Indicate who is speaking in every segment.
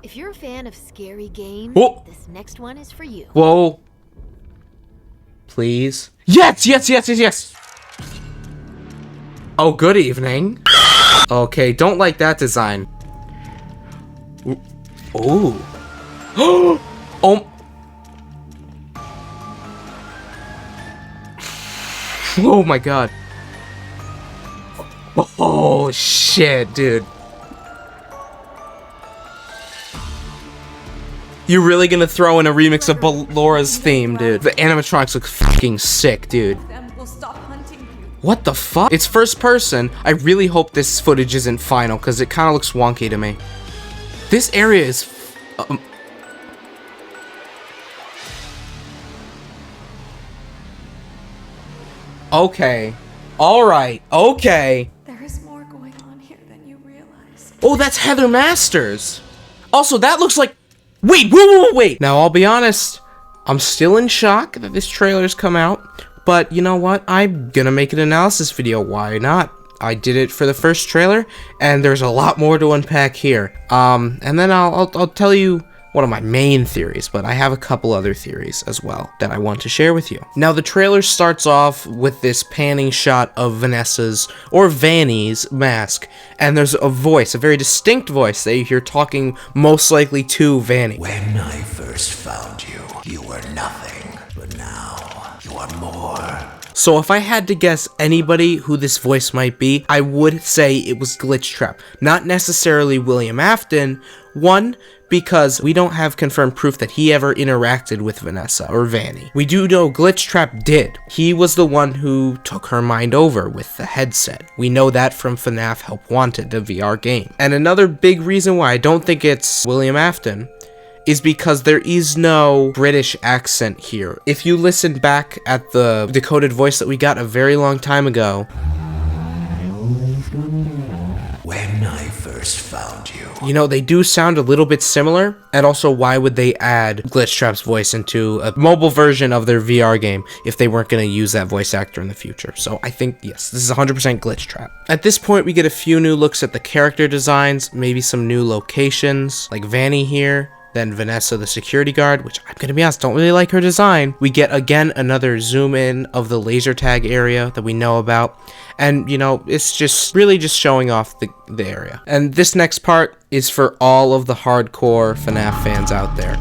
Speaker 1: If you're a fan of scary games,
Speaker 2: Oh.
Speaker 1: this next one is for you.
Speaker 2: Whoa. Please. Yes, yes, yes, yes, yes. Oh, good evening. Okay, don't like that design. Oh. Oh. Oh my god. Oh shit, dude. You're really gonna throw in a remix of Ballora's theme, dude. The animatronics look fucking sick, dude. What the fuck? It's first person. I really hope this footage isn't final, because it kind of looks wonky to me. This area is... Okay. Alright. Okay.
Speaker 3: There is more going on here than you realize.
Speaker 2: Oh, that's Heather Masters. Also, that looks like... Wait. Now, I'll be honest. I'm still in shock that this trailer's come out. But, you know what? I'm gonna make an analysis video. Why not? I did it for the first trailer, and there's a lot more to unpack here. And then I'll tell you one of my main theories, but I have a couple other theories as well that I want to share with you. Now, the trailer starts off with this panning shot of Vanessa's, or Vanny's, mask, and there's a voice, a very distinct voice that you hear talking most likely to Vanny.
Speaker 4: When I first found you, you were nothing, but now you are more.
Speaker 2: So if I had to guess anybody who this voice might be, I would say it was glitchtrap. Not necessarily William Afton. One, because we don't have confirmed proof that he ever interacted with Vanessa or Vanny. We do know glitchtrap did. He was the one who took her mind over with the headset. We know that from FNAF Help Wanted, the VR game. And another big reason why I don't think it's William Afton is because there is no British accent here. If you listen back at the decoded voice that we got a very long time ago,
Speaker 4: When I first found you.
Speaker 2: you know, they do sound a little bit similar. And also, why would they add glitchtrap's voice into a mobile version of their VR game if they weren't going to use that voice actor in the future? So I think, yes, this is 100% glitchtrap. At this point, we get a few new looks at the character designs, maybe some new locations, like Vanny here. Then Vanessa, the security guard, which I'm gonna be honest, don't really like her design. We get, again, another zoom in of the laser tag area that we know about. And, you know, it's just really just showing off the area. And this next part is for all of the hardcore FNAF fans out there.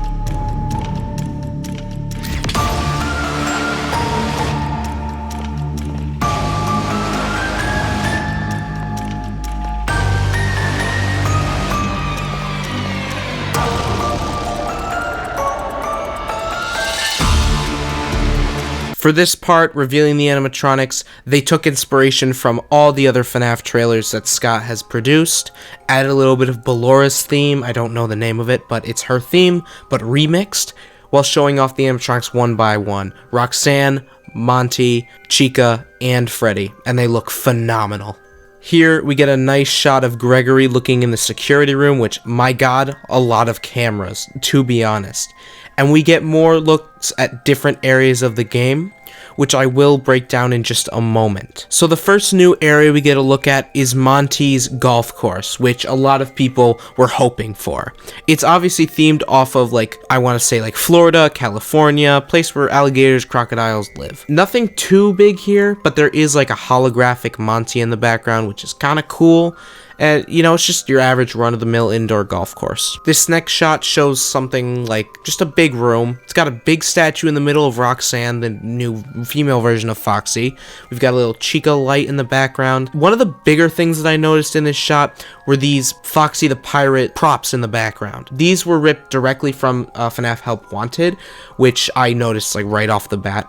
Speaker 2: For this part, revealing the animatronics, they took inspiration from all the other FNAF trailers that Scott has produced, added a little bit of Ballora's theme, I don't know the name of it, but it's her theme, but remixed, while showing off the animatronics one by one. Roxanne, Monty, Chica, and Freddy, and they look phenomenal. Here, we get a nice shot of Gregory looking in the security room, which, my god, a lot of cameras, to be honest. And we get more looks at different areas of the game, which I will break down in just a moment. So the first new area we get a look at is Monty's golf course, which a lot of people were hoping for. It's obviously themed off of, like, I want to say, like, Florida, California, place where alligators, crocodiles live. Nothing too big here, but there is, like, a holographic Monty in the background, which is kind of cool. And, you know, it's just your average run-of-the-mill indoor golf course. This next shot shows something like just a big room. It's got a big statue in the middle of Roxanne, the new female version of Foxy. We've got a little Chica light in the background. One of the bigger things that I noticed in this shot were these Foxy the Pirate props in the background. These were ripped directly from FNAF Help Wanted, which I noticed like right off the bat.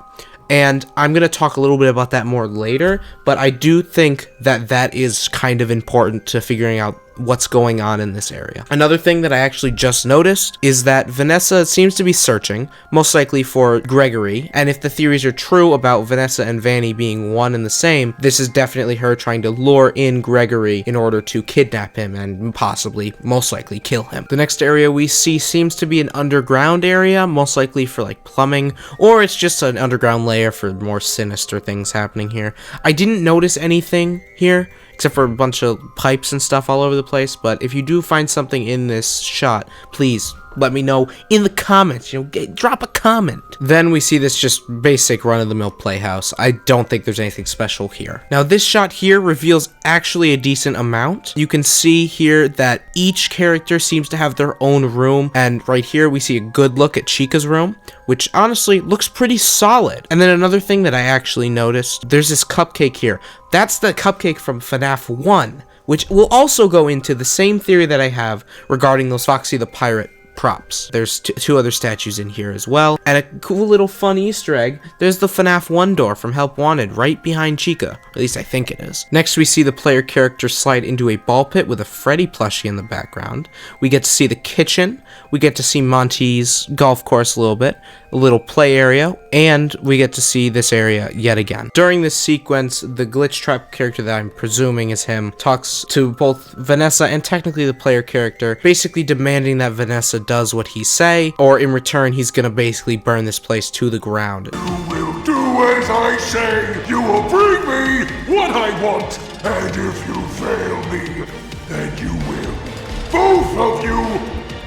Speaker 2: And I'm going to talk a little bit about that more later, but I do think that that is kind of important to figuring out what's going on in this area. Another thing that I actually just noticed is that Vanessa seems to be searching, most likely for Gregory, and if the theories are true about Vanessa and Vanny being one and the same, this is definitely her trying to lure in Gregory in order to kidnap him and possibly, most likely, kill him. The next area we see seems to be an underground area, most likely for like plumbing, or it's just an underground layer for more sinister things happening here. I didn't notice anything here except for a bunch of pipes and stuff all over the place. But if you do find something in this shot, please let me know in the comments. Drop a comment. Then we see this just basic run-of-the-mill playhouse. I don't think there's anything special here. Now this shot here reveals actually a decent amount. You can see here that each character seems to have their own room, and right here we see a good look at Chica's room, which honestly looks pretty solid. And then another thing that I actually noticed, there's this cupcake here. That's the cupcake from FNAF 1, which will also go into the same theory that I have regarding those Foxy the Pirate props. There's two other statues in here as well, and a cool little fun Easter egg. There's the FNAF 1 door from Help Wanted right behind Chica, at least I think it is. Next we see the player character slide into a ball pit with a Freddy plushie in the background. We get to see the kitchen, we get to see Monty's golf course a little bit, a little play area, and we get to see this area yet again. During this sequence, the glitchtrap character that I'm presuming is him talks to both Vanessa and technically the player character, basically demanding that Vanessa does what he say, or in return he's gonna basically burn this place to the ground.
Speaker 5: You will do as I say. You will bring me what I want. And if you fail me, then you will. Both of you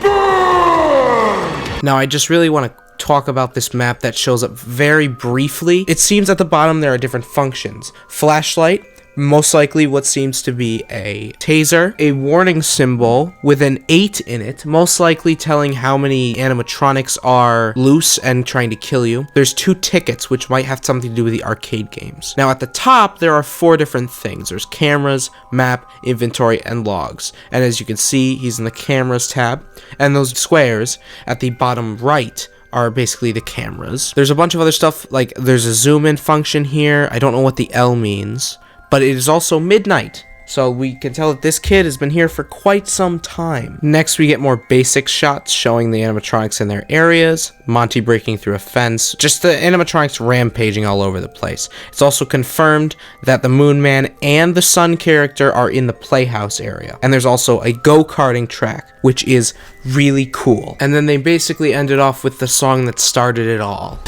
Speaker 5: burn!
Speaker 2: Now I just really want to talk about this map that shows up very briefly. It seems at the bottom there are different functions. Flashlight, most likely what seems to be a taser, a warning symbol with an 8 in it, most likely telling how many animatronics are loose and trying to kill you. There's 2 tickets, which might have something to do with the arcade games. Now at the top, there are 4 different things. There's cameras, map, inventory, and logs. And as you can see, he's in the cameras tab, and those squares at the bottom right are basically the cameras. There's a bunch of other stuff, like there's a zoom in function here. I don't know what the L means, but it is also midnight, so we can tell that this kid has been here for quite some time. Next we get more basic shots showing the animatronics in their areas, Monty breaking through a fence, just the animatronics rampaging all over the place. It's also confirmed that the Moon Man and the Sun character are in the playhouse area, and there's also a go-karting track, which is really cool. And then they basically ended off with the song that started it all.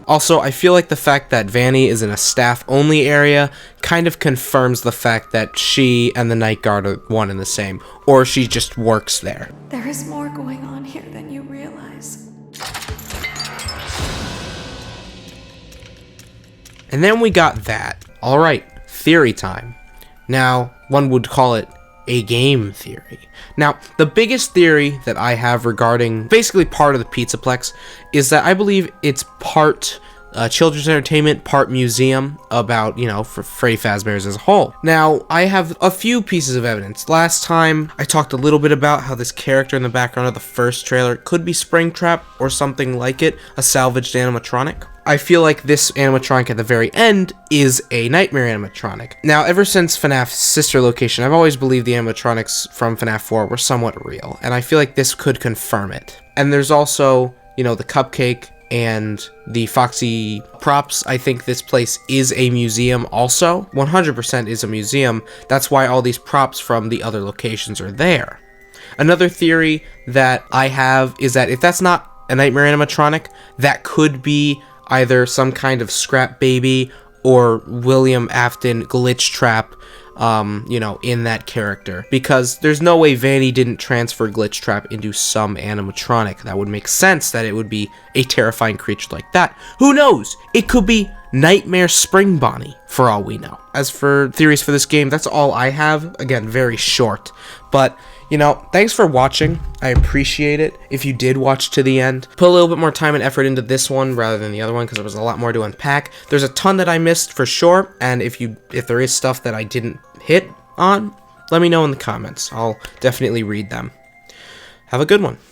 Speaker 2: Also, I feel like the fact that Vanny is in a staff-only area kind of confirms the fact that she and the night guard are one and the same, or she just works there.
Speaker 3: There is more going on here than you realize.
Speaker 2: And then we got that. Alright, theory time. Now, one would call it a game theory. Now, the biggest theory that I have regarding basically part of the Pizzaplex is that I believe it's part children's entertainment, part museum about, for Freddy Fazbear's as a whole. Now, I have a few pieces of evidence. Last time, I talked a little bit about how this character in the background of the first trailer could be Springtrap or something like it, a salvaged animatronic. I feel like this animatronic at the very end is a Nightmare animatronic. Now, ever since FNAF's sister location, I've always believed the animatronics from FNAF 4 were somewhat real, and I feel like this could confirm it. And there's also, the cupcake and the Foxy props. I think this place is a museum also. 100% is a museum. That's why all these props from the other locations are there. Another theory that I have is that if that's not a Nightmare animatronic, that could be either some kind of scrap baby or William Afton glitchtrap, in that character. Because there's no way Vanny didn't transfer glitchtrap into some animatronic. That would make sense that it would be a terrifying creature like that. Who knows? It could be Nightmare Spring Bonnie, for all we know. As for theories for this game, that's all I have. Again, very short. But, thanks for watching. I appreciate it. If you did watch to the end, put a little bit more time and effort into this one rather than the other one because there was a lot more to unpack. There's a ton that I missed for sure, and if there is stuff that I didn't hit on, let me know in the comments. I'll definitely read them. Have a good one.